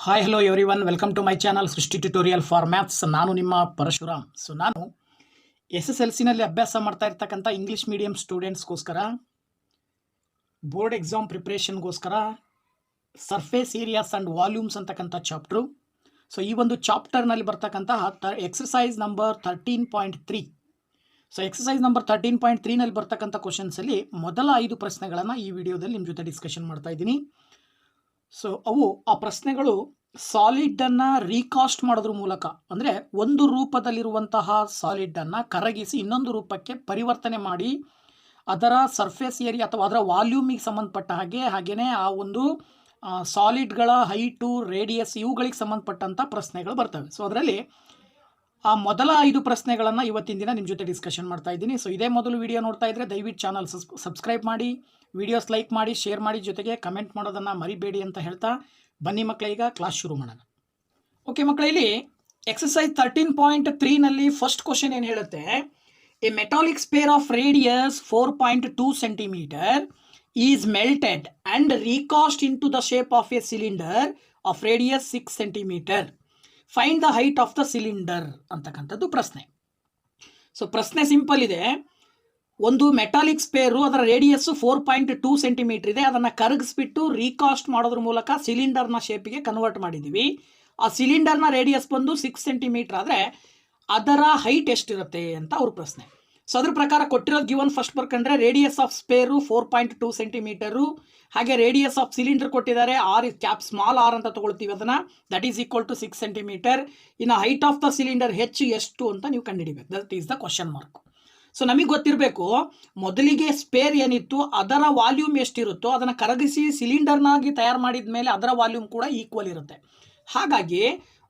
Hi hello everyone, welcome to my channel Srishti tutorial for maths. ನಾನು ನಿಮ್ಮ ಪರಶುರಾಮ್. ನಾನು SSLCನಲ್ಲಿ ಅಭ್ಯಾಸ ಮಾಡ್ತಾ ಇರ್ತಕ್ಕಂಥ ಇಂಗ್ಲೀಷ್ ಮೀಡಿಯಂ ಸ್ಟೂಡೆಂಟ್ಸ್ಗೋಸ್ಕರ ಬೋರ್ಡ್ ಎಕ್ಸಾಮ್ ಪ್ರಿಪ್ರೇಷನ್ಗೋಸ್ಕರ ಸರ್ಫೇಸ್ ಏರಿಯಾಸ್ ಆ್ಯಂಡ್ ವಾಲ್ಯೂಮ್ಸ್ ಅಂತಕ್ಕಂಥ ಚಾಪ್ಟ್ರು. ಈ ಒಂದು ಚಾಪ್ಟರ್ನಲ್ಲಿ ಬರ್ತಕ್ಕಂತಹ ಎಕ್ಸಸೈಸ್ ನಂಬರ್ 13.3. ಎಕ್ಸಸೈಸ್ ನಂಬರ್ 13.3ನಲ್ಲಿ ಬರ್ತಕ್ಕಂಥ ಕ್ವಶನ್ಸಲ್ಲಿ ಮೊದಲ 5 ಪ್ರಶ್ನೆಗಳನ್ನು ಈ ವಿಡಿಯೋದಲ್ಲಿ ನಿಮ್ಮ ಜೊತೆ ಡಿಸ್ಕಷನ್ ಮಾಡ್ತಾ ಇದ್ದೀನಿ. ಆ ಪ್ರಶ್ನೆಗಳು ಸಾಲಿಡನ್ನು ರೀಕಾಸ್ಟ್ ಮಾಡೋದ್ರ ಮೂಲಕ, ಅಂದರೆ ಒಂದು ರೂಪದಲ್ಲಿರುವಂತಹ ಸಾಲಿಡನ್ನು ಕರಗಿಸಿ ಇನ್ನೊಂದು ರೂಪಕ್ಕೆ ಪರಿವರ್ತನೆ ಮಾಡಿ ಅದರ ಸರ್ಫೇಸ್ ಏರಿಯಾ ಅಥವಾ ಅದರ ವಾಲ್ಯೂಮಿಗೆ ಸಂಬಂಧಪಟ್ಟ ಹಾಗೆಯೇ ಆ ಒಂದು ಸಾಲಿಡ್ಗಳ ಹೈಟು, ರೇಡಿಯಸ್ ಇವುಗಳಿಗೆ ಸಂಬಂಧಪಟ್ಟಂಥ ಪ್ರಶ್ನೆಗಳು ಬರ್ತವೆ. ಅದರಲ್ಲಿ ಆ ಮೊದಲ 5 ಪ್ರಶ್ನೆಗಳನ್ನು ಇವತ್ತಿನ ದಿನ ನಿಮ್ಮ ಜೊತೆ ಡಿಸ್ಕಷನ್ ಮಾಡ್ತಾ ಇದ್ದೀನಿ. ಇದೇ ಮೊದಲು ವಿಡಿಯೋ ನೋಡ್ತಾ ಇದ್ದರೆ ದಯವಿಟ್ಟು ಚಾನಲ್ ಸಬ್ಸ್ಕ್ರೈಬ್ ಮಾಡಿ, ವಿಡಿಯೋಸ್ ಲೈಕ್ ಮಾಡಿ, ಶೇರ್ ಮಾಡಿ, ಜೊತೆಗೆ ಕಮೆಂಟ್ ಮಾಡೋದನ್ನು ಮರಿಬೇಡಿ ಅಂತ ಹೇಳ್ತಾ ಬನ್ನಿ ಮಕ್ಕಳೇ, ಈಗ ಕ್ಲಾಸ್ ಶುರು ಮಾಡೋಣ. ಓಕೆ ಮಕ್ಕಳೇ, ಇಲ್ಲಿ ಎಕ್ಸಸೈಸ್ 13.3ನಲ್ಲಿ ಫಸ್ಟ್ ಕ್ವಶನ್ ಏನು ಹೇಳುತ್ತೆ, a metallic sphere of radius 4.2 centimetre is melted and recast into the shape of a cylinder of radius 6 centimetre. Find the height of the cylinder ಅಂತಕ್ಕಂಥದ್ದು ಪ್ರಶ್ನೆ. ಪ್ರಶ್ನೆ simple ಇದೆ. ಒಂದು metallic ಸ್ಪೇರು, ಅದರ radius 4.2 centimetre ಇದೆ. ಅದನ್ನು ಕರಗಿಸ್ಬಿಟ್ಟು ರೀಕಾಸ್ಟ್ ಮಾಡೋದ್ರ ಮೂಲಕ ಸಿಲಿಂಡರ್ನ ಶೇಪಿಗೆ ಕನ್ವರ್ಟ್ ಮಾಡಿದ್ದೀವಿ. ಆ ಸಿಲಿಂಡರ್ನ ರೇಡಿಯಸ್ ಬಂದು 6 ಸೆಂಟಿಮೀಟರ್ ಆದರೆ ಅದರ ಹೈಟ್ ಎಷ್ಟಿರುತ್ತೆ ಅಂತ ಅವ್ರ ಪ್ರಶ್ನೆ. ಅದ್ರ ಪ್ರಕಾರ ಕೊಟ್ಟಿರೋದು ಗಿವನ್ ಫಸ್ಟ್ ಬರ್ಕೊಂಡ್ರೆ ರೇಡಿಯಸ್ ಆಫ್ ಸ್ಪೇರು 4.2 ಸೆಂಟಿಮೀಟರು, ಹಾಗೆ ರೇಡಿಯಸ್ ಆಫ್ ಸಿಲಿಂಡರ್ ಕೊಟ್ಟಿದ್ದಾರೆ ಸ್ಮಾಲ್ ಆರ್ ಅಂತ ತಗೊಳ್ತೀವಿ ಅದನ್ನು, that is equal to 6 centimetre. ಇನ್ನು ಹೈಟ್ ಆಫ್ ದ ಸಿಲಿಂಡರ್ ಎಷ್ಟು ಅಂತ ನೀವು ಕಂಡುಹಿಡಿಬೇಕು. That is the question mark. ನಮಗೆ ಗೊತ್ತಿರಬೇಕು, ಮೊದಲಿಗೆ ಸ್ಪೇರ್ ಏನಿತ್ತು ಅದರ ವಾಲ್ಯೂಮ್ ಎಷ್ಟಿರುತ್ತೋ ಅದನ್ನು ಕರಗಿಸಿ ಸಿಲಿಂಡರ್ನಾಗಿ ತಯಾರು ಮಾಡಿದ ಮೇಲೆ ಅದರ ವಾಲ್ಯೂಮ್ ಕೂಡ ಈಕ್ವಲ್ ಇರುತ್ತೆ. ಹಾಗಾಗಿ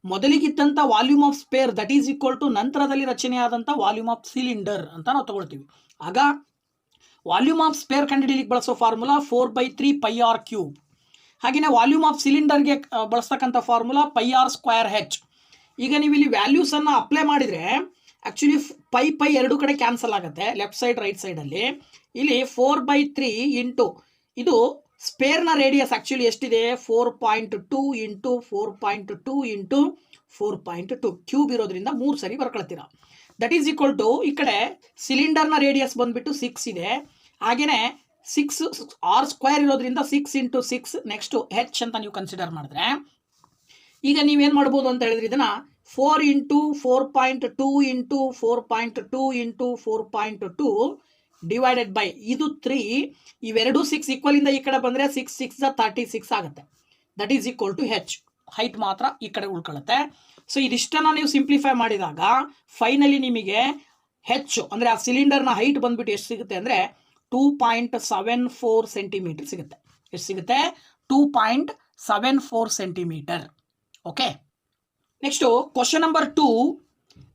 ಮೊದಲಿಗಿದ್ದಂಥ volume of sphere that is equal to ನಂತರದಲ್ಲಿ ರಚನೆಯಾದಂಥ ವಾಲ್ಯೂಮ್ ಆಫ್ ಸಿಲಿಂಡರ್ ಅಂತ ನಾವು ತಗೊಳ್ತೀವಿ. ಆಗ ವಾಲ್ಯೂಮ್ ಆಫ್ ಸ್ಪೇರ್ ಕಂಡುಹಿಡಿಯಲಿಕ್ಕೆ ಬಳಸೋ ಫಾರ್ಮುಲಾ 4/3 πr³. ಹಾಗೆಯೇ ವಾಲ್ಯೂಮ್ ಆಫ್ ಸಿಲಿಂಡರ್ಗೆ ಬಳಸ್ತಕ್ಕಂಥ ಫಾರ್ಮುಲಾ πr²h. ಈಗ ನೀವು ಇಲ್ಲಿ ವ್ಯಾಲ್ಯೂಸನ್ನು ಅಪ್ಲೈ ಮಾಡಿದರೆ ಆ್ಯಕ್ಚುಲಿ ಪೈ ಎರಡು ಕಡೆ ಕ್ಯಾನ್ಸಲ್ ಆಗುತ್ತೆ, ಲೆಫ್ಟ್ ಸೈಡ್ ರೈಟ್ ಸೈಡಲ್ಲಿ. ಇಲ್ಲಿ 4/3 ಇಂಟು ಇದು ಸ್ಪೇರ್ನ ರೇಡಿಯಸ್ ಆ್ಯಕ್ಚುಲಿ ಎಷ್ಟಿದೆ, 4.2 ಇಂಟು 4.2 ಇಂಟು 4.2 ಕ್ಯೂಬ್ ಇರೋದ್ರಿಂದ 3 ಸರಿ ಬರ್ಕೊಳ್ತೀರ. ದಟ್ ಈಸ್ ಈಕ್ವಲ್ ಟು ಈ ಕಡೆ ಸಿಲಿಂಡರ್ನ ರೇಡಿಯಸ್ ಬಂದುಬಿಟ್ಟು 6 ಇದೆ, ಹಾಗೆಯೇ 6 r² ಇರೋದ್ರಿಂದ 6 ಇಂಟು 6 ನೆಕ್ಸ್ಟು ಹೆಚ್ ಅಂತ ನೀವು ಕನ್ಸಿಡರ್ ಮಾಡಿದ್ರೆ, ಈಗ ನೀವೇನು ಮಾಡ್ಬೋದು ಅಂತ ಹೇಳಿದ್ರೆ ಇದನ್ನು 4 into 4.2 into 4.2 into 4.2 divided by ಇದು 3. ಇವೆರಡು 6 ಈಕ್ವಲಿಂದ ಈ ಕಡೆ ಬಂದರೆ 6 6 36 ಆಗುತ್ತೆ. That is equal to H. Height ಮಾತ್ರ ಈ ಕಡೆ ಉಳ್ಕೊಳ್ಳುತ್ತೆ. ಇದಿಷ್ಟನ್ನು ನೀವು ಸಿಂಪ್ಲಿಫೈ ಮಾಡಿದಾಗ ಫೈನಲಿ ನಿಮಗೆ ಹೆಚ್ಚು ಅಂದರೆ ಆ ಸಿಲಿಂಡರ್ನ ಹೈಟ್ ಬಂದ್ಬಿಟ್ಟು ಎಷ್ಟು ಸಿಗುತ್ತೆ ಅಂದರೆ 2.74 ಸೆಂಟಿಮೀಟರ್ ಸಿಗುತ್ತೆ. ಎಷ್ಟು ಸಿಗುತ್ತೆ? 2.74 centimetre. Okay, next question number 2.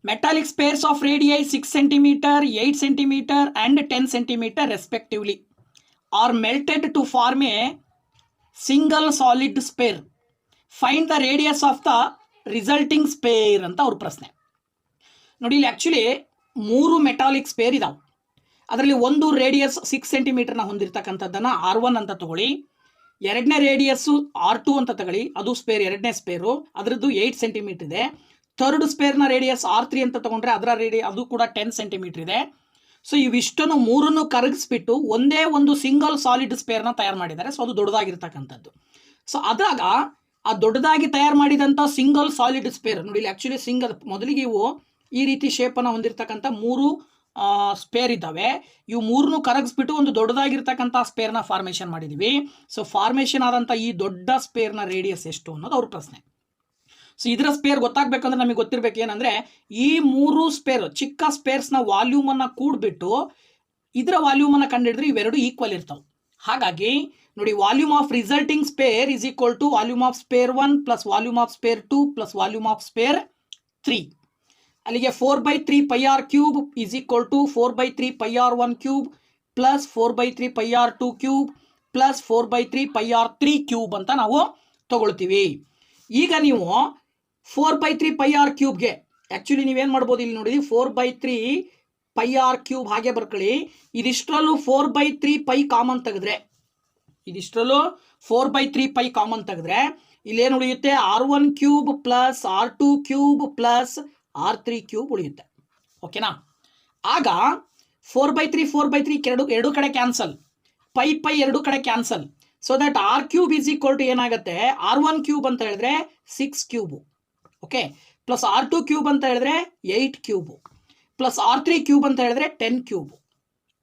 Metallic spheres of radii 6 centimetre, 8 centimetre and 10 centimetre respectively are melted to form a single solid sphere. Find the radius of the resulting sphere ಅಂತ ಅವ್ರ ಪ್ರಶ್ನೆ. ನೋಡಿ, ಇಲ್ಲಿ ಆ್ಯಕ್ಚುಲಿ 3 ಮೆಟಾಲಿಕ್ ಸ್ಪೇರ್ ಇದಾವೆ. ಅದರಲ್ಲಿ ಒಂದು radius 6 ಸೆಂಟಿಮೀಟರ್ನ ಹೊಂದಿರತಕ್ಕಂಥದ್ದನ್ನು R1 ಅಂತ ತಗೊಳ್ಳಿ. ಎರಡನೇ ರೇಡಿಯಸ್ಸು R2 ಅಂತ ತಗೊಳ್ಳಿ, ಅದು ಸ್ಪೇರ್, ಎರಡನೇ ಸ್ಪೇರು, ಅದರದ್ದು 8 ಸೆಂಟಿಮೀಟರ್ ಇದೆ. ಥರ್ಡ್ ಸ್ಪೇರ್ನ ರೇಡಿಯಸ್ R3 ಅಂತ ತಗೊಂಡ್ರೆ ಅದರ ಅದು ಕೂಡ 10 ಸೆಂಟಿಮೀಟರ್ ಇದೆ. ಇವಿಷ್ಟನ್ನು 3 ಕರಗಿಸ್ಬಿಟ್ಟು ಒಂದೇ ಒಂದು ಸಿಂಗಲ್ ಸಾಲಿಡ್ ಸ್ಪೇರ್ನ ತಯಾರು ಮಾಡಿದ್ದಾರೆ. ಅದು ದೊಡ್ಡದಾಗಿರ್ತಕ್ಕಂಥದ್ದು. ಅದಾಗ ಆ ದೊಡ್ಡದಾಗಿ ತಯಾರು ಮಾಡಿದಂಥ ಸಿಂಗಲ್ ಸಾಲಿಡ್ ಸ್ಪೇರ್ ನೋಡಿ, ಇಲ್ಲಿ ಆ್ಯಕ್ಚುಲಿ ಮೊದಲಿಗೆ ಇವು ಈ ರೀತಿ ಶೇಪನ್ನು ಹೊಂದಿರತಕ್ಕಂಥ 3 ಸ್ಪೇರ್ ಇದ್ದಾವೆ. ಇವು 3 ಕರಗಿಸ್ಬಿಟ್ಟು ಒಂದು ದೊಡ್ಡದಾಗಿರ್ತಕ್ಕಂಥ ಸ್ಪೇರ್ನ ಫಾರ್ಮೇಷನ್ ಮಾಡಿದ್ದೀವಿ. ಫಾರ್ಮೇಷನ್ ಆದಂಥ ಈ ದೊಡ್ಡ ಸ್ಪೇರ್ನ ರೇಡಿಯಸ್ ಎಷ್ಟು ಅನ್ನೋದು ಅವ್ರ ಪ್ರಶ್ನೆ. ಇದರ ಸ್ಪೇರ್ ಗೊತ್ತಾಗಬೇಕಂದ್ರೆ ನಮಗೆ ಗೊತ್ತಿರಬೇಕು ಏನಂದರೆ, ಈ 3 ಸ್ಪೇರ್ ಚಿಕ್ಕ ಸ್ಪೇರ್ಸ್ನ ವಾಲ್ಯೂಮನ್ನು ಕೂಡಿಬಿಟ್ಟು ಇದರ ವಾಲ್ಯೂಮನ್ನು ಕಂಡುಹಿಡಿದ್ರೆ ಇವೆರಡು ಈಕ್ವಲ್ ಇರ್ತಾವೆ. ಹಾಗಾಗಿ ನೋಡಿ, volume of resulting sphere is equal to volume of sphere 1 plus volume of sphere 2 plus volume of sphere 3. ಅಲ್ಲಿಗೆ 4/3 πr³ is equal to 4/3 πr₁³ plus 4/3 πr₂³ plus 4/3 πr₃³ ಅಂತ ನಾವು ತಗೊಳ್ತೀವಿ. ಈಗ ನೀವು 4/3 πr³ ಆ್ಯಕ್ಚುಲಿ ನೀವೇನು ಮಾಡ್ಬೋದು, ಇಲ್ಲಿ ನೋಡಿ 4/3 πr³ ಹಾಗೆ ಬರ್ಕೊಳ್ಳಿ. ಇದಿಷ್ಟರಲ್ಲೂ 4/3 π ಕಾಮನ್ ತೆಗೆದ್ರೆ, ಇದಿಷ್ಟರಲ್ಲೂ 4/3 π ಕಾಮನ್ ತೆಗೆದ್ರೆ ಇಲ್ಲೇನು ಉಳಿಯುತ್ತೆ R1 cube plus R2 cube plus R3 cube ಉಳಿಯುತ್ತೆ. ಓಕೆನಾ? ಆಗ 4/3 4/3 ಎರಡು ಕಡೆ ಕ್ಯಾನ್ಸಲ್, ಪೈ ಎರಡು ಕಡೆ cancel. So that r cube is equal to ಏನಾಗುತ್ತೆ, R1 ಕ್ಯೂಬ್ ಅಂತ ಹೇಳಿದ್ರೆ 6 cube, okay, plus R2 cube ಅಂತ ಹೇಳಿದ್ರೆ 8 ಕ್ಯೂಬು, ಪ್ಲಸ್ R3 ಕ್ಯೂಬ್ ಅಂತ ಹೇಳಿದ್ರೆ 10 ಕ್ಯೂಬು.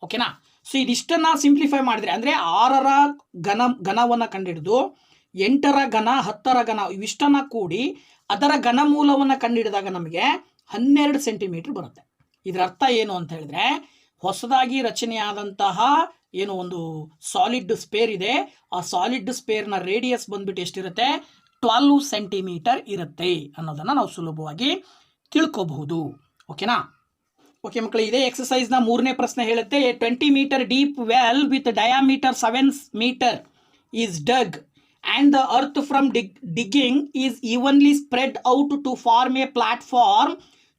ಓಕೆನಾ? ಸೊ ಇದಿಷ್ಟನ್ನ ಸಿಂಪ್ಲಿಫೈ ಮಾಡಿದ್ರೆ ಅಂದರೆ 6ರ ಘನವನ್ನು ಕಂಡುಹಿಡಿದು 8ರ ಘನ 10ರ ಘನ ಇವಿಷ್ಟನ್ನ ಕೂಡಿ ಅದರ ಘನಮೂಲವನ್ನು ಕಂಡುಹಿಡಿದಾಗ ನಮಗೆ 12 ಸೆಂಟಿಮೀಟರ್ ಬರುತ್ತೆ. ಇದರ ಅರ್ಥ ಏನು ಅಂತ ಹೇಳಿದ್ರೆ, ಹೊಸದಾಗಿ ರಚನೆಯಾದಂತಹ ಏನು ಒಂದು ಸಾಲಿಡ್ ಸ್ಪೇರ್ ಇದೆ, ಆ ಸಾಲಿಡ್ ಸ್ಪೇರ್ನ ರೇಡಿಯಸ್ ಬಂದ್ಬಿಟ್ಟು ಎಷ್ಟಿರುತ್ತೆ, 12 ಸೆಂಟಿಮೀಟರ್ ಇರುತ್ತೆ ಅನ್ನೋದನ್ನು ನಾವು ಸುಲಭವಾಗಿ ತಿಳ್ಕೋಬಹುದು. ಓಕೆನಾ? ಓಕೆ ಮಕ್ಕಳು, ಇದೇ ಎಕ್ಸಸೈಸ್ನ 3ನೇ ಪ್ರಶ್ನೆ ಹೇಳುತ್ತೆ, 20 metre deep well with diameter 7 metre is dug and the earth from digging is evenly spread out to form a platform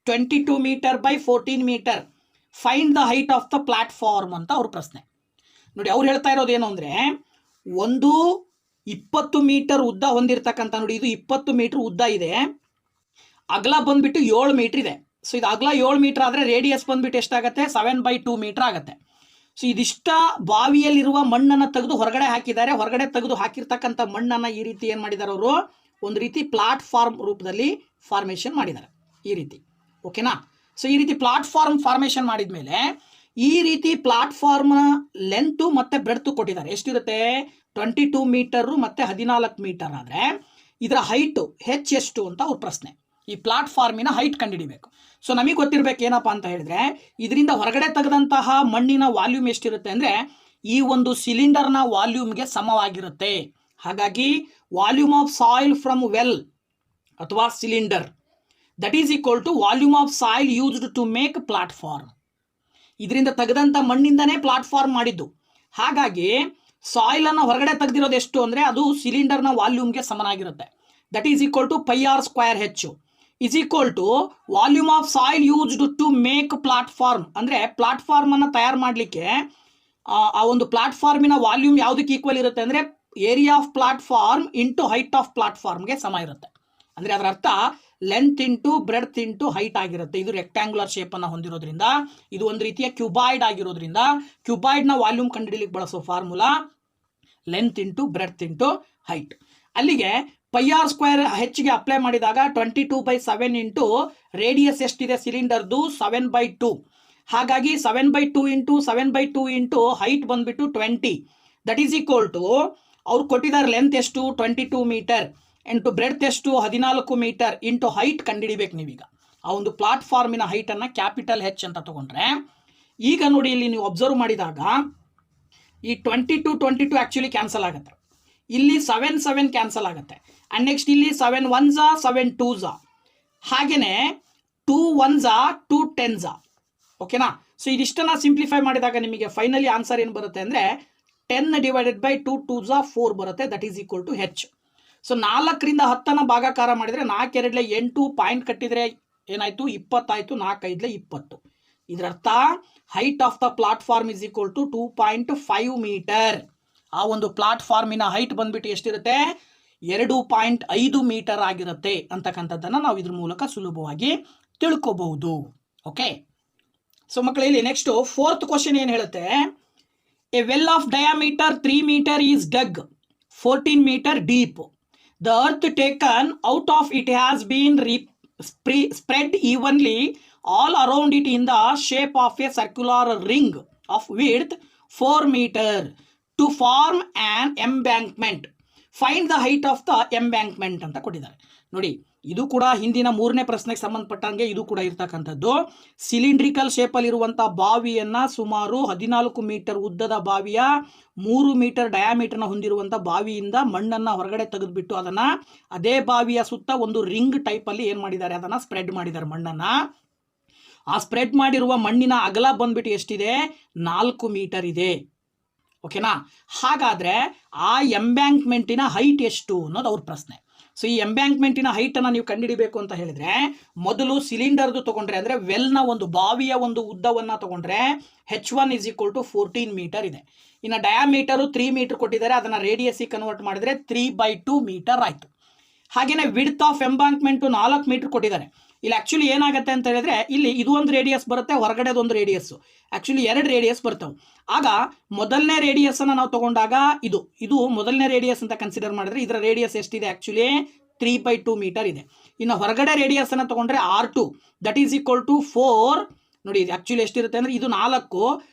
22 meter by 14 meter. Find the height of the platform ಅಂತ ಅವ್ರ ಪ್ರಶ್ನೆ. ನೋಡಿ, ಅವ್ರು ಹೇಳ್ತಾ ಇರೋದೇನು ಅಂದರೆ, ಒಂದು 20 ಮೀಟರ್ ಉದ್ದ ಹೊಂದಿರತಕ್ಕಂಥ, ನೋಡಿ ಇದು 20 ಮೀಟರ್ ಉದ್ದ ಇದೆ, ಅಗಲ ಬಂದ್ಬಿಟ್ಟು 7 ಮೀಟರ್ ಇದೆ. ಸೊ ಇದು ಅಗಲ 7 ಮೀಟರ್ ಆದರೆ ರೇಡಿಯಸ್ ಬಂದ್ಬಿಟ್ಟು ಎಷ್ಟಾಗುತ್ತೆ, 7/2 ಮೀಟರ್ ಆಗುತ್ತೆ. ಸೊ ಇದಿಷ್ಟ ಬಾವಿಯಲ್ಲಿರುವ ಮಣ್ಣನ್ನು ತೆಗೆದು ಹೊರಗಡೆ ಹಾಕಿದ್ದಾರೆ. ಹೊರಗಡೆ ತೆಗೆದು ಹಾಕಿರ್ತಕ್ಕಂಥ ಮಣ್ಣನ್ನು ಈ ರೀತಿ ಏನು ಮಾಡಿದ್ದಾರೆ, ಅವರು ಒಂದು ರೀತಿ ಪ್ಲಾಟ್ಫಾರ್ಮ್ ರೂಪದಲ್ಲಿ ಫಾರ್ಮೇಷನ್ ಮಾಡಿದ್ದಾರೆ ಈ ರೀತಿ. ಓಕೆನಾ? ಸೊ ಈ ರೀತಿ ಪ್ಲಾಟ್ಫಾರ್ಮ್ ಫಾರ್ಮೇಷನ್ ಮಾಡಿದ ಮೇಲೆ ಈ ರೀತಿ ಪ್ಲಾಟ್ಫಾರ್ಮ್ ಲೆಂತು ಮತ್ತು ಬ್ರೆಡ್ತು ಕೊಟ್ಟಿದ್ದಾರೆ. ಎಷ್ಟಿರುತ್ತೆ, 22 ಮೀಟರು ಮತ್ತು 14 ಮೀಟರ್ ಆದರೆ ಇದರ ಹೈಟು ಎಷ್ಟು ಅಂತ ಅವ್ರ ಪ್ರಶ್ನೆ. ಈ ಪ್ಲಾಟ್ಫಾರ್ಮಿನ ಹೈಟ್ ಕಂಡುಹಿಡಿಬೇಕು. ಸೊ ನಮಗೆ ಗೊತ್ತಿರಬೇಕು ಏನಪ್ಪ ಅಂತ ಹೇಳಿದ್ರೆ, ಇದರಿಂದ ಹೊರಗಡೆ ತೆಗೆದಂತಹ ಮಣ್ಣಿನ ವಾಲ್ಯೂಮ್ ಎಷ್ಟಿರುತ್ತೆ ಅಂದರೆ ಈ ಒಂದು ಸಿಲಿಂಡರ್ನ ವಾಲ್ಯೂಮ್ಗೆ ಸಮವಾಗಿರುತ್ತೆ. ಹಾಗಾಗಿ volume of soil from well ಅಥವಾ cylinder that is equal to volume of soil used to make platform. ಇದರಿಂದ ತೆಗೆದಂಥ ಮಣ್ಣಿಂದನೇ ಪ್ಲಾಟ್ಫಾರ್ಮ್ ಮಾಡಿದ್ದು. ಹಾಗಾಗಿ ಸಾಯಿಲನ್ನು ಹೊರಗಡೆ ತೆಗೆದಿರೋದು ಎಷ್ಟು ಅಂದರೆ ಅದು ಸಿಲಿಂಡರ್ನ ವಾಲ್ಯೂಮ್ಗೆ ಸಮನಾಗಿರುತ್ತೆ. That is equal to πr²h is equal to volume of soil used to make platform. ಅಂದರೆ ಪ್ಲಾಟ್ಫಾರ್ಮನ್ನು ತಯಾರು ಮಾಡಲಿಕ್ಕೆ ಆ ಒಂದು ಪ್ಲಾಟ್ಫಾರ್ಮಿನ ವಾಲ್ಯೂಮ್ ಯಾವುದಕ್ಕೆ ಈಕ್ವಲ್ ಇರುತ್ತೆ ಅಂದರೆ area of platform into height of ಪ್ಲಾಟ್ಫಾರ್ಮ್ಗೆ ಸಮ ಇರುತ್ತೆ. ಅಂದರೆ ಅದರ ಅರ್ಥ length into breadth into height ಆಗಿರುತ್ತೆ. ಇದು ರೆಕ್ಟ್ಯಾಂಗ್ಯುಲರ್ ಶೇಪನ್ನು ಹೊಂದಿರೋದ್ರಿಂದ, ಇದು ಒಂದು ರೀತಿಯ ಕ್ಯೂಬಾಯ್ಡ್ ಆಗಿರೋದ್ರಿಂದ ಕ್ಯೂಬಾಯ್ಡ್ನ ವಾಲ್ಯೂಮ್ ಕಂಡುಹಿಡಿಯಲಿಕ್ಕೆ ಬಳಸೋ formula length into breadth into height. ಅಲ್ಲಿಗೆ πr²hಗೆ ಅಪ್ಲೈ ಮಾಡಿದಾಗ 22/7 ಇಂಟು ರೇಡಿಯಸ್ ಎಷ್ಟಿದೆ ಸಿಲಿಂಡರ್ದು 7/2. ಹಾಗಾಗಿ 7/2 ಇಂಟು 7/2 ಇಂಟು ಹೈಟ್ ಬಂದ್ಬಿಟ್ಟು 20. ದಟ್ ಈಸ್ ಈಕ್ವಲ್ ಟು ಅವ್ರು ಕೊಟ್ಟಿದ್ದಾರೆ ಲೆಂತ್ ಎಷ್ಟು 22 ಮೀಟರ್ ಇಂಟು ಬ್ರೆಡ್ತ್ ಎಷ್ಟು 14 ಮೀಟರ್ ಇಂಟು ಹೈಟ್ ಕಂಡುಹಿಡಿಬೇಕು ನೀವೀಗ. ಆ ಒಂದು ಪ್ಲಾಟ್ಫಾರ್ಮಿನ ಹೈಟನ್ನು ಕ್ಯಾಪಿಟಲ್ H ಅಂತ ತಗೊಂಡ್ರೆ, ಈಗ ನೋಡಿ ಇಲ್ಲಿ ನೀವು ಅಬ್ಸರ್ವ್ ಮಾಡಿದಾಗ ಈ 22 ಆ್ಯಕ್ಚುಲಿ ಕ್ಯಾನ್ಸಲ್ ಆಗುತ್ತೆ. ಇಲ್ಲಿ 7 ಕ್ಯಾನ್ಸಲ್ ಆಗುತ್ತೆ. ಆ್ಯಂಡ್ ನೆಕ್ಸ್ಟ್ ಇಲ್ಲಿ 7 1s 7 2s, ಹಾಗೆಯೇ 2 1s 2 10s. ಓಕೆನಾ? ಸೊ ಇದಿಷ್ಟನ್ನು ಸಿಂಪ್ಲಿಫೈ ಮಾಡಿದಾಗ ನಿಮಗೆ ಫೈನಲಿ ಆನ್ಸರ್ ಏನು ಬರುತ್ತೆ ಅಂದರೆ 10/2 2s 4 ಬರುತ್ತೆ. That is equal to H. So 4ರಿಂದ 10ನ ಭಾಗಾಕಾರ ಮಾಡಿದರೆ 4 2 8 ಪಾಯಿಂಟ್ ಕಟ್ಟಿದರೆ ಏನಾಯಿತು 20 ಆಯಿತು, 4 5 20. ಇದರ ಅರ್ಥ height of the platform is equal to 2.5 metre. ಆ ಒಂದು ಪ್ಲಾಟ್ಫಾರ್ಮಿನ ಹೈಟ್ ಬಂದ್ಬಿಟ್ಟು ಎಷ್ಟಿರುತ್ತೆ 2.5 ಮೀಟರ್ ಆಗಿರುತ್ತೆ ಅಂತಕ್ಕಂಥದ್ದನ್ನು ನಾವು ಇದ್ರ ಮೂಲಕ ಸುಲಭವಾಗಿ ತಿಳ್ಕೋಬಹುದು. ಓಕೆ, ಸೊ ಮಕ್ಕಳು ಇಲ್ಲಿ ನೆಕ್ಸ್ಟ್ 4th ಕ್ವಶನ್ ಏನು ಹೇಳುತ್ತೆ, a well of diameter 3 metre is dug 14 metre deep. The earth taken out of it has been spread evenly all around it in the shape of a circular ring of width 4 meter to form an embankment. Find the height of the embankment ಅಂತ ಕೊಟ್ಟಿದ್ದಾರೆ. ನೋಡಿ, ಇದು ಕೂಡ ಹಿಂದಿನ 3ನೇ ಪ್ರಶ್ನೆಗೆ ಸಂಬಂಧಪಟ್ಟಂಗೆ ಇದು ಕೂಡ ಇರ್ತಕ್ಕಂಥದ್ದು. ಸಿಲಿಂಡ್ರಿಕಲ್ ಶೇಪಲ್ಲಿ ಇರುವಂಥ ಬಾವಿಯನ್ನು ಸುಮಾರು 14 ಮೀಟರ್ ಉದ್ದದ ಬಾವಿಯ 3 ಮೀಟರ್ ಡಯಾಮೀಟರ್ನ ಹೊಂದಿರುವಂಥ ಬಾವಿಯಿಂದ ಮಣ್ಣನ್ನು ಹೊರಗಡೆ ತೆಗೆದುಬಿಟ್ಟು ಅದನ್ನು ಅದೇ ಬಾವಿಯ ಸುತ್ತ ಒಂದು ರಿಂಗ್ ಟೈಪಲ್ಲಿ ಏನು ಮಾಡಿದ್ದಾರೆ, ಅದನ್ನು ಸ್ಪ್ರೆಡ್ ಮಾಡಿದ್ದಾರೆ ಮಣ್ಣನ್ನು. ಆ ಸ್ಪ್ರೆಡ್ ಮಾಡಿರುವ ಮಣ್ಣಿನ ಅಗಲ ಬಂದ್ಬಿಟ್ಟು ಎಷ್ಟಿದೆ 4 ಮೀಟರ್ ಇದೆ. ಓಕೆನಾ? ಹಾಗಾದರೆ ಆ ಎಂಬ್ಯಾಂಕ್ಮೆಂಟಿನ ಹೈಟ್ ಎಷ್ಟು ಅನ್ನೋದು ಅವ್ರ ಪ್ರಶ್ನೆ. ಸೊ ಈ ಎಂಬ್ಯಾಂಕ್ಮೆಂಟಿನ ಹೈಟನ್ನು ನೀವು ಕಂಡುಹಿಡಿಬೇಕು ಅಂತ ಹೇಳಿದರೆ ಮೊದಲು ಸಿಲಿಂಡರ್ದು ತೊಗೊಂಡ್ರೆ, ಅಂದರೆ ವೆಲ್ನ ಒಂದು ಬಾವಿಯ ಒಂದು ಉದ್ದವನ್ನು ತೊಗೊಂಡ್ರೆ H1 is equal to 14 metre ಇದೆ. ಇನ್ನು ಡಯಾಮೀಟರು 3 ಮೀಟರ್ ಕೊಟ್ಟಿದ್ದಾರೆ, ಅದನ್ನು ರೇಡಿಯಸ್ಸಿಗೆ ಕನ್ವರ್ಟ್ ಮಾಡಿದರೆ 3/2 ಮೀಟರ್ ಆಯಿತು. ಹಾಗೇನೆ ವಿಡ್ತ್ ಆಫ್ ಎಂಬ್ಯಾಂಕ್ಮೆಂಟ್ 4 ಮೀಟರ್ ಕೊಟ್ಟಿದ್ದಾರೆ. ಇಲ್ಲಿ ಆಕ್ಚುಲಿ ಏನಾಗುತ್ತೆ ಅಂತ ಹೇಳಿದ್ರೆ ಇಲ್ಲಿ ಇದು ಒಂದು ರೇಡಿಯಸ್ ಬರುತ್ತೆ, ಹೊರಗಡೆ ಒಂದು ರೇಡಿಯಸ್, ಆಕ್ಚುಲಿ 2 ರೇಡಿಯಸ್ ಬರ್ತವೆ. ಆಗ ಮೊದಲನೇ ರೇಡಿಯಸ್ ಅನ್ನ ನಾವು ತಗೊಂಡಾಗ ಇದು ಮೊದಲನೇ ರೇಡಿಯಸ್ ಅಂತ ಕನ್ಸಿಡರ್ ಮಾಡಿದ್ರೆ ಇದರ ರೇಡಿಯಸ್ ಎಷ್ಟಿದೆ, ಆಕ್ಚುಲಿ 3/2 ಮೀಟರ್ ಇದೆ. ಇನ್ನು ಹೊರಗಡೆ ರೇಡಿಯಸ್ ಅನ್ನ ತಗೊಂಡ್ರೆ R2 that is equal to 4. ನೋಡಿ ಇದು ಆಕ್ಚುಲಿ ಎಷ್ಟಿರುತ್ತೆ ಅಂದ್ರೆ ಇದು 4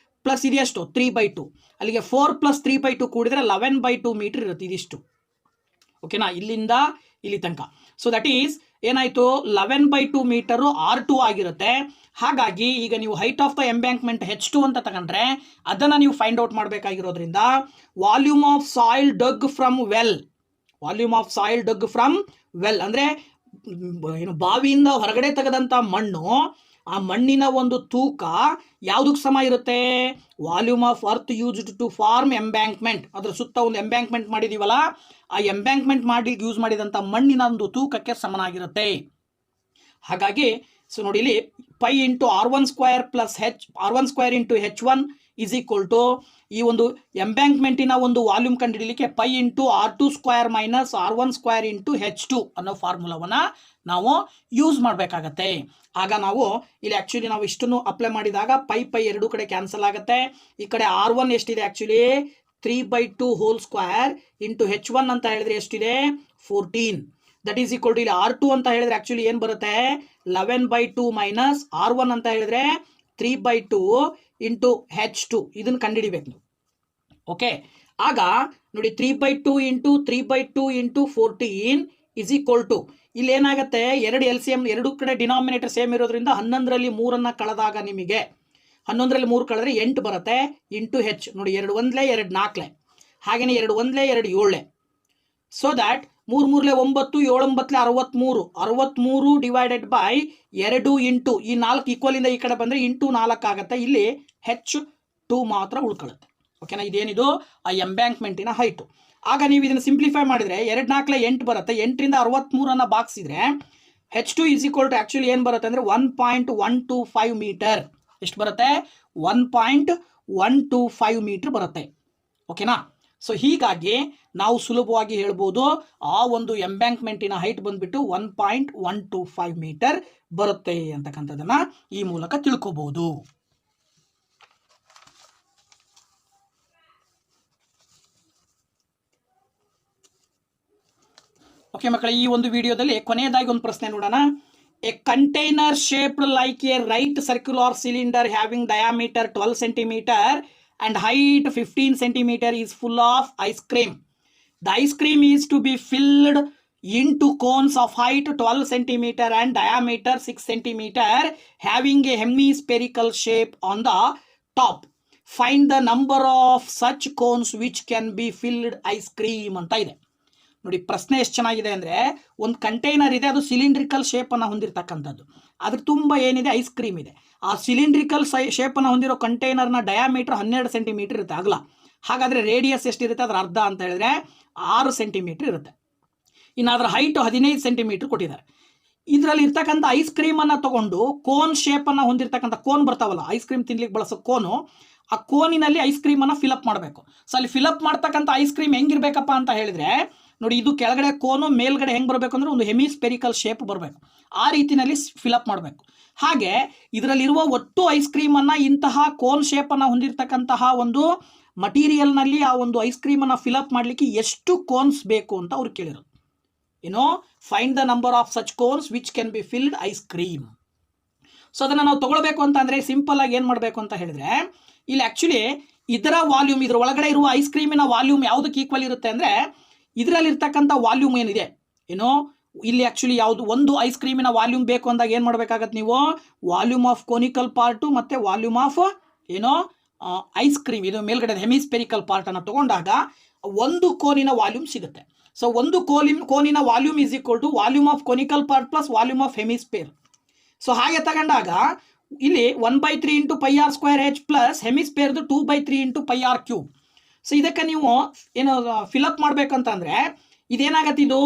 ಪ್ಲಸ್ ಇದು ಎಷ್ಟು 3/2, ಅಲ್ಲಿಗೆ 4 + 3/2 ಕೂಡಿದ್ರೆ 11/2 ಮೀಟರ್ ಇರುತ್ತೆ ಇದಿಷ್ಟು. ಓಕೆನಾ, ಇಲ್ಲಿಂದ ಇಲ್ಲಿ ತನಕ. ಸೊ ದಟ್ ಈಸ್ ಏನಾಯ್ತು 11/2 ಮೀಟರು R2 ಆಗಿರುತ್ತೆ. ಹಾಗಾಗಿ ಈಗ ನೀವು height of the embankment H2 ಅಂತ ತಗೊಂಡ್ರೆ ಅದನ್ನು ನೀವು ಫೈಂಡ್ ಔಟ್ ಮಾಡಬೇಕಾಗಿರೋದ್ರಿಂದ volume of soil dug from well, volume of soil dug from well ಅಂದರೆ ಏನು ಬಾವಿಯಿಂದ ಹೊರಗಡೆ ತೆಗೆದಂಥ ಮಣ್ಣು, ಆ ಮಣ್ಣಿನ ಒಂದು ತೂಕ ಯಾವುದಕ್ಕೆ ಸಮ ಇರುತ್ತೆ, volume of earth used to form embankment, ಅದ್ರ ಸುತ್ತ ಒಂದು ಎಂಬ್ಯಾಂಕ್ಮೆಂಟ್ ಮಾಡಿದೀವಲ್ಲ, ಆ ಎಂಬ್ಯಾಂಕ್ಮೆಂಟ್ ಮಾಡಿ ಯೂಸ್ ಮಾಡಿದಂಥ ಮಣ್ಣಿನ ಒಂದು ತೂಕಕ್ಕೆ ಸಮನಾಗಿರುತ್ತೆ. ಹಾಗಾಗಿ ಸೊ ನೋಡಿ ಇಲ್ಲಿ pi into R1² plus R1² into H1 is equal to ಈ ಒಂದು ಎಂಬ್ಯಾಂಕ್ಮೆಂಟಿನ ಒಂದು ವಾಲ್ಯೂಮ್ ಕಂಡುಹಿಡಲಿಕ್ಕೆ pi into R2² minus R1² into H2 ಅನ್ನೋ ಫಾರ್ಮುಲಾವನ್ನು ನಾವು ಯೂಸ್ ಮಾಡಬೇಕಾಗತ್ತೆ. ಆಗ ನಾವು ಇಲ್ಲಿ ಆ್ಯಕ್ಚುಲಿ ನಾವು ಇಷ್ಟನ್ನು ಅಪ್ಲೈ ಮಾಡಿದಾಗ ಪೈ ಎರಡೂ ಕಡೆ ಕ್ಯಾನ್ಸಲ್ ಆಗುತ್ತೆ. ಈ ಕಡೆ R1 ಎಷ್ಟಿದೆ actually 3/2 whole square into H1 ಅಂತ ಹೇಳಿದ್ರೆ ಎಷ್ಟಿದೆ 14. ದಟ್ ಈಸ್ ಈಕ್ವಲ್ ಟು ಇಲ್ಲಿ R2 ಅಂತ ಹೇಳಿದ್ರೆ ಆ್ಯಕ್ಚುಲಿ ಏನು ಬರುತ್ತೆ 11/2 ಮೈನಸ್ R1 ಅಂತ ಹೇಳಿದ್ರೆ 3/2 ಇಂಟು H2 ಇದನ್ನು ಕಂಡುಹಿಡಿಬೇಕು ನೀವು. ಓಕೆ, ಆಗ ನೋಡಿ 3/2 into 3/2 into 14 is equal to ಇಲ್ಲಿ ಏನಾಗುತ್ತೆ 2 LCM ಎರಡೂ ಕಡೆ ಡಿನಾಮಿನೇಟರ್ ಸೇಮ್ ಇರೋದ್ರಿಂದ 11ರಲ್ಲಿ 3 ಕಳೆದಾಗ ನಿಮಗೆ 11ರಲ್ಲಿ 3 ಕಳೆದ್ರೆ 8 ಬರುತ್ತೆ ಇಂಟು H. ನೋಡಿ 2 1 2 4 ಹಾಗೆಯೇ 2 1 2 7. So that 3 3 9 7 9 63 divided by 2 into ಈ 4 ಈಕ್ವಲ್ ಇಂದ ಈ ಕಡೆ ಬಂದರೆ ಇಂಟು 4 ಆಗುತ್ತೆ. ಇಲ್ಲಿ H2 ಮಾತ್ರ ಉಳ್ಕೊಳ್ಳುತ್ತೆ. ಓಕೆನಾ, ಇದೇನಿದು ಆ ಎಂಬ್ಯಾಂಕ್ಮೆಂಟಿನ ಹೈಟು. ಆಗ ನೀವು ಇದನ್ನು ಸಿಂಪ್ಲಿಫೈ ಮಾಡಿದರೆ 2 4 8 ಬರುತ್ತೆ. 8ರಿಂದ 63 ಬಾಗಿಸಿದ್ರೆ H2 is equal to actually ಏನು ಬರುತ್ತೆ ಅಂದರೆ 1.125 ಮೀಟರ್. ಎಷ್ಟು ಬರುತ್ತೆ 1.125 ಮೀಟರ್ ಬರುತ್ತೆ. ಓಕೆನಾ, ಸೊ ಹೀಗಾಗಿ ನಾವು ಸುಲಭವಾಗಿ ಹೇಳ್ಬೋದು ಆ ಒಂದು ಎಂಬ್ಯಾಂಕ್ಮೆಂಟಿನ ಹೈಟ್ ಬಂದ್ಬಿಟ್ಟು 1.125 ಮೀಟರ್ ಬರುತ್ತೆ ಅಂತಕ್ಕಂಥದ್ದನ್ನ ಈ ಮೂಲಕ ತಿಳ್ಕೋಬಹುದು. ಓಕೆ ಮಕ್ಕಳೇ, ಈ ಒಂದು ವಿಡಿಯೋದಲ್ಲಿ ಕೊನೆಯದಾಗಿ ಒಂದು ಪ್ರಶ್ನೆ ನೋಡೋಣ. A container shaped like A right circular cylinder having diameter 12 centimetre and height 15 centimeter is full of ice cream. The ice cream is to be filled into cones of height 12 centimeter and diameter 6 centimeter having a hemispherical shape on the top. Find the number of such cones which can be filled ice cream ಅಂತ ಇದೆ. ನೋಡಿ ಪ್ರಶ್ನೆ ಎಷ್ಟು ಚೆನ್ನಾಗಿದೆ ಅಂದರೆ ಒಂದು container ಇದೆ, ಅದು ಸಿಲಿಂಡ್ರಿಕಲ್ ಶೇಪನ್ನು ಹೊಂದಿರತಕ್ಕಂಥದ್ದು, ಅದ್ರ ತುಂಬ ಏನಿದೆ ಐಸ್ ಕ್ರೀಮ್ ಇದೆ. ಆ ಸಿಲಿಂಡ್ರಿಕಲ್ ಶೇಪನ್ನು ಹೊಂದಿರೋ ಕಂಟೈನರ್ನ ಡಯಾಮೀಟರ್ 12 ಸೆಂಟಿಮೀಟರ್ ಇರುತ್ತೆ ಅಗಲ. ಹಾಗಾದರೆ ರೇಡಿಯಸ್ ಎಷ್ಟಿರುತ್ತೆ ಅದರ ಅರ್ಧ ಅಂತ ಹೇಳಿದ್ರೆ 6 ಸೆಂಟಿಮೀಟರ್ ಇರುತ್ತೆ. ಇನ್ನು ಅದರ ಹೈಟು 15 ಸೆಂಟಿಮೀಟರ್ ಕೊಟ್ಟಿದ್ದಾರೆ. ಇದರಲ್ಲಿ ಇರ್ತಕ್ಕಂಥ ಐಸ್ ಕ್ರೀಮನ್ನು ತಗೊಂಡು ಕೋನ್ ಶೇಪನ್ನು ಹೊಂದಿರತಕ್ಕಂಥ ಕೋನ್ ಬರ್ತಾವಲ್ಲ, ಐಸ್ ಕ್ರೀಮ್ ತಿನ್ಲಿಕ್ಕೆ ಬಳಸೋ ಕೋನು, ಆ ಕೋನಿನಲ್ಲಿ ಐಸ್ ಕ್ರೀಮನ್ನು ಫಿಲಪ್ ಮಾಡಬೇಕು. ಸೊ ಅಲ್ಲಿ ಫಿಲಪ್ ಮಾಡ್ತಕ್ಕಂಥ ಐಸ್ ಕ್ರೀಮ್ ಹೆಂಗಿರ್ಬೇಕಪ್ಪ ಅಂತ ಹೇಳಿದ್ರೆ ನೋಡಿ, ಇದು ಕೆಳಗಡೆ ಕೋನು, ಮೇಲ್ಗಡೆ ಹೆಂಗೆ ಬರಬೇಕು ಅಂದರೆ ಒಂದು ಹೆಮಿಸ್ಪೆರಿಕಲ್ ಶೇಪ್ ಬರಬೇಕು, ಆ ರೀತಿಯಲ್ಲಿ ಫಿಲಪ್ ಮಾಡಬೇಕು. ಹಾಗೆ ಇದರಲ್ಲಿರುವ ಒಟ್ಟು ಐಸ್ ಕ್ರೀಮನ್ನು ಇಂತಹ ಕೋನ್ ಶೇಪನ್ನು ಹೊಂದಿರತಕ್ಕಂತಹ ಒಂದು ಮಟೀರಿಯಲ್ನಲ್ಲಿ ಆ ಒಂದು ಐಸ್ ಕ್ರೀಮನ್ನು ಫಿಲಪ್ ಮಾಡಲಿಕ್ಕೆ ಎಷ್ಟು ಕೋನ್ಸ್ ಬೇಕು ಅಂತ ಅವ್ರು ಕೇಳಿರೋದು. ಏನೋ find the number of such cones which can be filled ice cream. So ಅದನ್ನು ನಾವು ತೊಗೊಳ್ಬೇಕು ಅಂತ ಅಂದರೆ ಸಿಂಪಲ್ ಆಗಿ ಏನು ಮಾಡಬೇಕು ಅಂತ ಹೇಳಿದ್ರೆ, ಇಲ್ಲಿ ಆ್ಯಕ್ಚುಲಿ ಇದರ ವಾಲ್ಯೂಮ್, ಇದರ ಒಳಗಡೆ ಇರುವ ಐಸ್ ಕ್ರೀಮಿನ ವಾಲ್ಯೂಮ್ ಯಾವುದಕ್ಕೆ ಈಕ್ವಲ್ ಇರುತ್ತೆ ಅಂದರೆ ಇದರಲ್ಲಿರ್ತಕ್ಕಂಥ ವಾಲ್ಯೂಮ್ ಏನಿದೆ ಏನೋ ಇಲ್ಲಿ ಆ್ಯಕ್ಚುಲಿ ಯಾವುದು ಒಂದು ಐಸ್ ಕ್ರೀಮಿನ ವಾಲ್ಯೂಮ್ ಬೇಕು ಅಂದಾಗ ಏನು ಮಾಡಬೇಕಾಗತ್ತೆ ನೀವು, ವಾಲ್ಯೂಮ್ ಆಫ್ ಕೋನಿಕಲ್ ಪಾರ್ಟು ಮತ್ತು ವಾಲ್ಯೂಮ್ ಆಫ್ ಏನೋ ಐಸ್ ಕ್ರೀಮ್, ಇದು ಮೇಲ್ಗಡೆ ಹೆಮಿಸ್ಪೆರಿಕಲ್ ಪಾರ್ಟನ್ನು ತೊಗೊಂಡಾಗ ಒಂದು ಕೋನಿನ ವಾಲ್ಯೂಮ್ ಸಿಗುತ್ತೆ. ಸೊ ಒಂದು ಕೋನಿನ volume is equal to volume of conical part plus volume of hemisphere. So ಹಾಗೆ ತಗೊಂಡಾಗ ಇಲ್ಲಿ 1/3 ಇಂಟು πr² ಪ್ಲಸ್ ಹೆಮಿಸ್ಪೇರ್ದು 2/3 ಇಂಟು πr³. ಸೊ ಇದಕ್ಕೆ ನೀವು ಏನು ಫಿಲಪ್ ಮಾಡಬೇಕಂತಂದರೆ ಇದೇನಾಗತ್ತೆ, ಇದು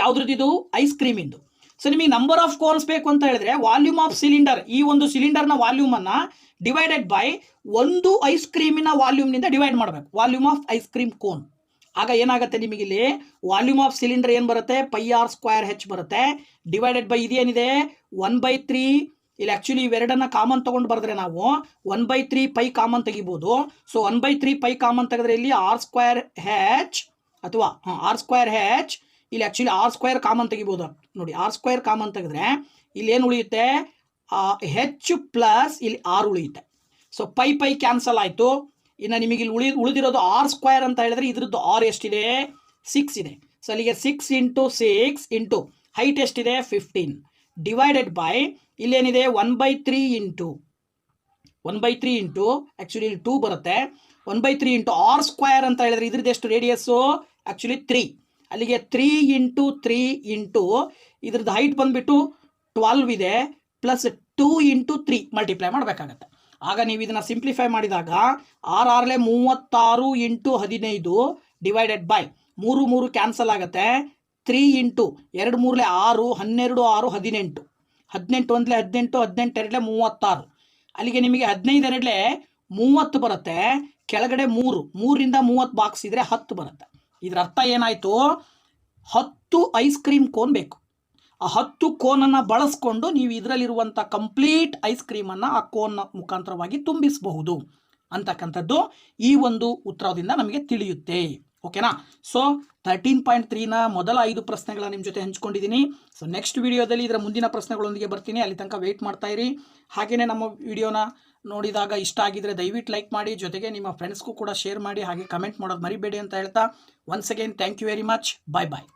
ಯಾವುದ್ರದ್ದು, ಇದು ಐಸ್ ಕ್ರೀಮಿಂದು. ಸೊ ನಿಮಗೆ ನಂಬರ್ ಆಫ್ ಕೋನ್ಸ್ ಬೇಕು ಅಂತ ಹೇಳಿದ್ರೆ ವಾಲ್ಯೂಮ್ ಆಫ್ ಸಿಲಿಂಡರ್, ಈ ಒಂದು ಸಿಲಿಂಡರ್ನ ವಾಲ್ಯೂಮನ್ನು ಡಿವೈಡೆಡ್ ಬೈ ಒಂದು ಐಸ್ ಕ್ರೀಮಿನ ವಾಲ್ಯೂಮ್ನಿಂದ ಡಿವೈಡ್ ಮಾಡಬೇಕು, volume of ice cream cone. ಆಗ ಏನಾಗುತ್ತೆ ನಿಮಗೆ ಇಲ್ಲಿ ವಾಲ್ಯೂಮ್ ಆಫ್ ಸಿಲಿಂಡರ್ ಏನು ಬರುತ್ತೆ πr²h ಬರುತ್ತೆ ಡಿವೈಡೆಡ್ ಬೈ ಇದೇನಿದೆ 1/3 ಇಲ್ಲಿ ಆಕ್ಚುಲಿ ಇವೆರಡನ್ನ ಕಾಮನ್ ತಗೊಂಡು ಬರೆದ್ರೆ ನಾವು 1/3 ಪೈ ಕಾಮನ್ ತೆಗಿಬಹುದು. ಸೊ 1/3 ಪೈ ಕಾಮನ್ ತೆಗೆದ್ರೆ ಇಲ್ಲಿ r²h ಅಥವಾ r²h ಇಲ್ಲಿ ಆಕ್ಚುಲಿ r² ಕಾಮನ್ ತೆಗಿಬಹುದು ನೋಡಿ. r² ಕಾಮನ್ ತೆಗೆದ್ರೆ ಇಲ್ಲಿ ಏನು ಉಳಿಯುತ್ತೆ h ಪ್ಲಸ್ ಇಲ್ಲಿ r ಉಳಿಯುತ್ತೆ. ಸೊ ಪೈ ಕ್ಯಾನ್ಸಲ್ ಆಯಿತು. ಇನ್ನು ನಿಮಗೆ ಇಲ್ಲಿ ಉಳಿದಿರೋದು r² ಅಂತ ಹೇಳಿದ್ರೆ ಇದ್ರದ್ದು r ಎಷ್ಟಿದೆ 6 ಇದೆ. ಸೊ ಅಲ್ಲಿಗೆ 6 × 6 ಇಂಟು ಹೈಟ್ ಎಷ್ಟಿದೆ 15 ಡಿವೈಡೆಡ್ ಬೈ ಇಲ್ಲೇನಿದೆ 1/3 ಇಂಟು ಆ್ಯಕ್ಚುಲಿ ಇಲ್ಲಿ 2 ಬರುತ್ತೆ 1/3 ಇಂಟು r² ಅಂತ ಹೇಳಿದ್ರೆ ಇದ್ರದ್ದು ಎಷ್ಟು ರೇಡಿಯಸ್ಸು ಆ್ಯಕ್ಚುಲಿ 3. ಅಲ್ಲಿಗೆ 3 × 3 ಇಂಟು ಇದ್ರದ್ದು ಹೈಟ್ ಬಂದುಬಿಟ್ಟು 12 ಇದೆ ಪ್ಲಸ್ 2 × 3 ಮಲ್ಟಿಪ್ಲೈ ಮಾಡಬೇಕಾಗತ್ತೆ. ಆಗ ನೀವು ಇದನ್ನು ಸಿಂಪ್ಲಿಫೈ ಮಾಡಿದಾಗ 6 36 × 15 ಡಿವೈಡೆಡ್ ಬೈ 3 ಕ್ಯಾನ್ಸಲ್ ಆಗುತ್ತೆ 3 ಇಂಟು 2 3 6 12 6 18 18 1 18 18 2 36 ಅಲ್ಲಿಗೆ ನಿಮಗೆ 15 2 30 ಬರುತ್ತೆ. ಕೆಳಗಡೆ 3ರಿಂದ 30 ಬಾಕ್ಸ್ ಇದ್ರೆ 10 ಬರುತ್ತೆ. ಇದರ ಅರ್ಥ ಏನಾಯಿತು 10 ಐಸ್ ಕ್ರೀಮ್ ಕೋನ್ ಬೇಕು. ಆ 10 ಕೋನನ್ನು ಬಳಸ್ಕೊಂಡು ನೀವು ಇದರಲ್ಲಿರುವಂಥ ಕಂಪ್ಲೀಟ್ ಐಸ್ ಕ್ರೀಮನ್ನು ಆ ಕೋನ್ ಮುಖಾಂತರವಾಗಿ ತುಂಬಿಸಬಹುದು ಅಂತಕ್ಕಂಥದ್ದು ಈ ಒಂದು ಉತ್ತರದಿಂದ ನಮಗೆ ತಿಳಿಯುತ್ತೆ. ಓಕೆನಾ. ಸೊ 13.3ನ ಮೊದಲ 5 ಪ್ರಶ್ನೆಗಳ ನಿಮ್ಮ ಜೊತೆ ಹಂಚ್ಕೊಂಡಿದ್ದೀನಿ. ಸೊ ನೆಕ್ಸ್ಟ್ ವಿಡಿಯೋದಲ್ಲಿ ಇದರ ಮುಂದಿನ ಪ್ರಶ್ನೆಗಳೊಂದಿಗೆ ಬರ್ತೀನಿ. ಅಲ್ಲಿ ತನಕ ವೆಯ್ಟ್ ಮಾಡ್ತಾ ಇರಿ. ಹಾಗೆಯೇ ನಮ್ಮ ವಿಡಿಯೋನ ನೋಡಿದಾಗ ಇಷ್ಟ ಆಗಿದ್ರೆ ದಯವಿಟ್ಟು ಲೈಕ್ ಮಾಡಿ, ಜೊತೆಗೆ ನಿಮ್ಮ ಫ್ರೆಂಡ್ಸ್ಗೂ ಕೂಡ ಶೇರ್ ಮಾಡಿ, ಹಾಗೆ ಕಮೆಂಟ್ ಮಾಡೋದು ಮರಿಬೇಡಿ ಅಂತ ಹೇಳ್ತಾ once again thank you very much. Bye bye.